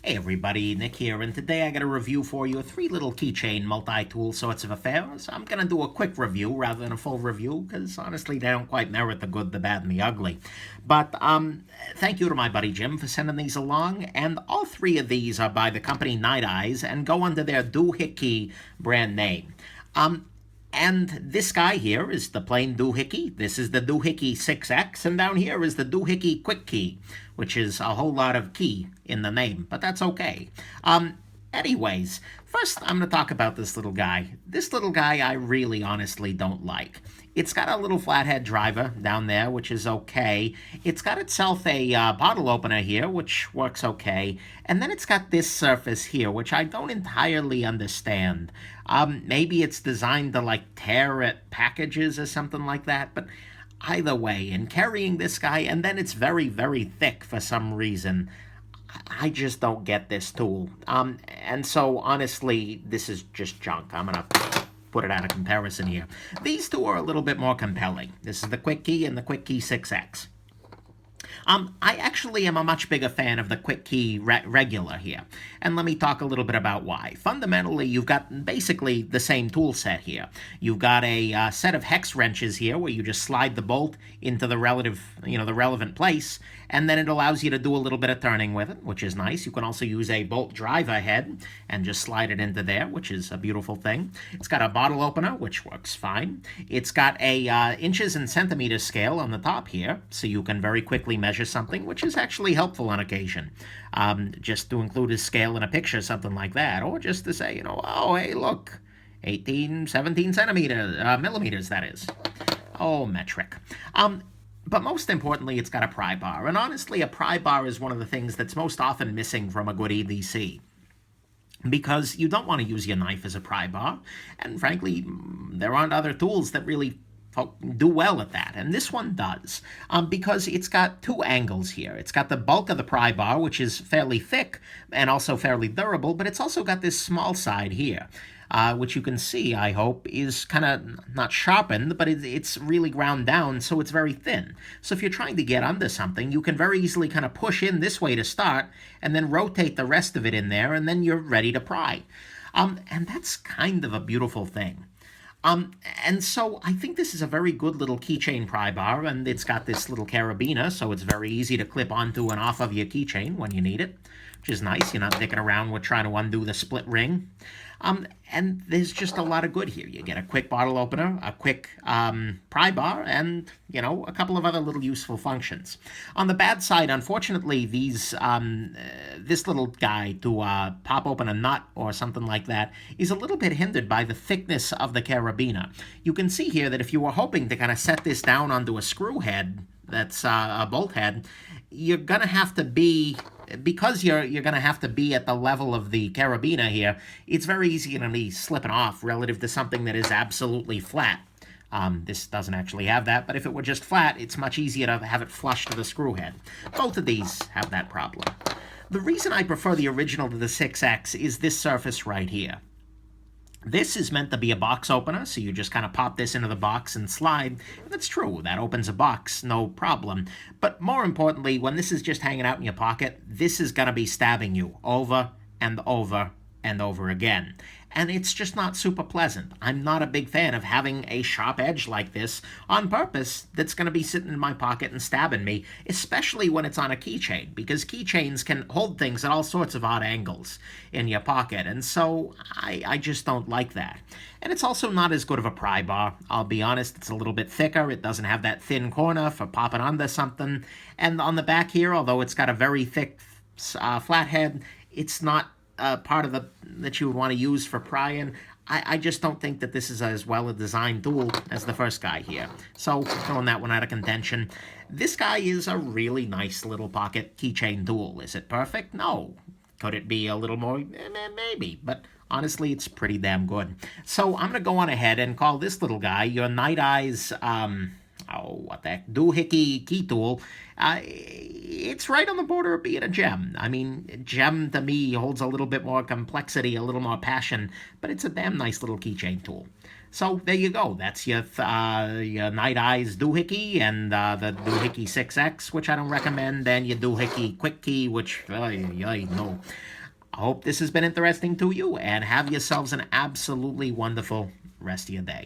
Hey everybody, Nick here, and today I got a review for you, 3 little keychain multi-tool sorts of affairs. I'm going to do a quick review rather than a full review, because honestly they don't quite merit the good, the bad, and the ugly. But thank you to my buddy Jim for sending these along, and all 3 of these are by the company Niteize and go under their DoohicKey brand name. And this guy here is the plain DoohicKey. This is the DoohicKey 6X, and down here is the DoohicKey QuicKey, which is a whole lot of key in the name, but that's okay. Anyways, first I'm going to talk about this little guy. This little guy I really honestly don't like. It's got a little flathead driver down there, which is okay. It's got itself a bottle opener here, which works okay. And then it's got this surface here, which I don't entirely understand. Maybe it's designed to, like, tear at packages or something like that, but either way, in carrying this guy, and then it's very, very thick for some reason, I just don't get this tool. And so, honestly, this is just junk. I'm going to put it out of comparison here. These two are a little bit more compelling. This is the QuicKey and the QuicKey 6X. I actually am a much bigger fan of the QuicKey regular here, and let me talk a little bit about why. Fundamentally, you've got basically the same tool set here. You've got a set of hex wrenches here where you just slide the bolt into the relevant place, and then it allows you to do a little bit of turning with it, which is nice. You can also use a bolt driver head and just slide it into there, which is a beautiful thing. It's got a bottle opener, which works fine. It's got a inches and centimeters scale on the top here, so you can very quickly measure something, which is actually helpful on occasion. Just to include a scale in a picture, something like that, or just to say, oh, hey, look, 18, 17 millimeters, that is. Oh, metric. But most importantly, it's got a pry bar. And honestly, a pry bar is one of the things that's most often missing from a good EDC, because you don't want to use your knife as a pry bar. And frankly, there aren't other tools that really do well at that, and this one does, because it's got 2 angles here. It's got the bulk of the pry bar, which is fairly thick and also fairly durable, but it's also got this small side here, which you can see, I hope, is kind of not sharpened, but it's really ground down, so it's very thin. So if you're trying to get under something, you can very easily kind of push in this way to start, and then rotate the rest of it in there, and then you're ready to pry. And that's kind of a beautiful thing. And so I think this is a very good little keychain pry bar, and it's got this little carabiner, so it's very easy to clip onto and off of your keychain when you need it, which is nice. You're not dicking around with trying to undo the split ring. And there's just a lot of good here. You get a quick bottle opener, a quick pry bar, and, a couple of other little useful functions. On the bad side, unfortunately, this little guy to pop open a nut or something like that is a little bit hindered by the thickness of the carabiner. You can see here that if you were hoping to kind of set this down onto a screw head that's a bolt head, you're going to have to be, because you're going to have to be at the level of the carabiner here, it's very easy to be slipping off relative to something that is absolutely flat. This doesn't actually have that, but if it were just flat, it's much easier to have it flush to the screw head. Both of these have that problem. The reason I prefer the original to the 6X is this surface right here. This is meant to be a box opener, so you just kind of pop this into the box and slide. That's true, that opens a box, no problem. But more importantly, when this is just hanging out in your pocket, this is going to be stabbing you over and over and over again. And it's just not super pleasant. I'm not a big fan of having a sharp edge like this on purpose that's going to be sitting in my pocket and stabbing me, especially when it's on a keychain, because keychains can hold things at all sorts of odd angles in your pocket, and so I just don't like that. And it's also not as good of a pry bar. I'll be honest, it's a little bit thicker. It doesn't have that thin corner for popping under something. And on the back here, although it's got a very thick flathead, it's not part of that you would want to use for prying. I just don't think that this is as well a designed tool as the first guy here. So, throwing that one out of contention. This guy is a really nice little pocket keychain tool. Is it perfect? No. Could it be a little more? Maybe. But honestly, it's pretty damn good. So, I'm going to go on ahead and call this little guy your Niteize, what the heck, DoohicKey key tool. It's right on the border of being a gem. I mean, gem to me holds a little bit more complexity, a little more passion, but it's a damn nice little keychain tool. So there you go. That's your Niteize DoohicKey and the DoohicKey 6X, which I don't recommend, and your DoohicKey QuicKey, which, no. I hope this has been interesting to you, and have yourselves an absolutely wonderful rest of your day.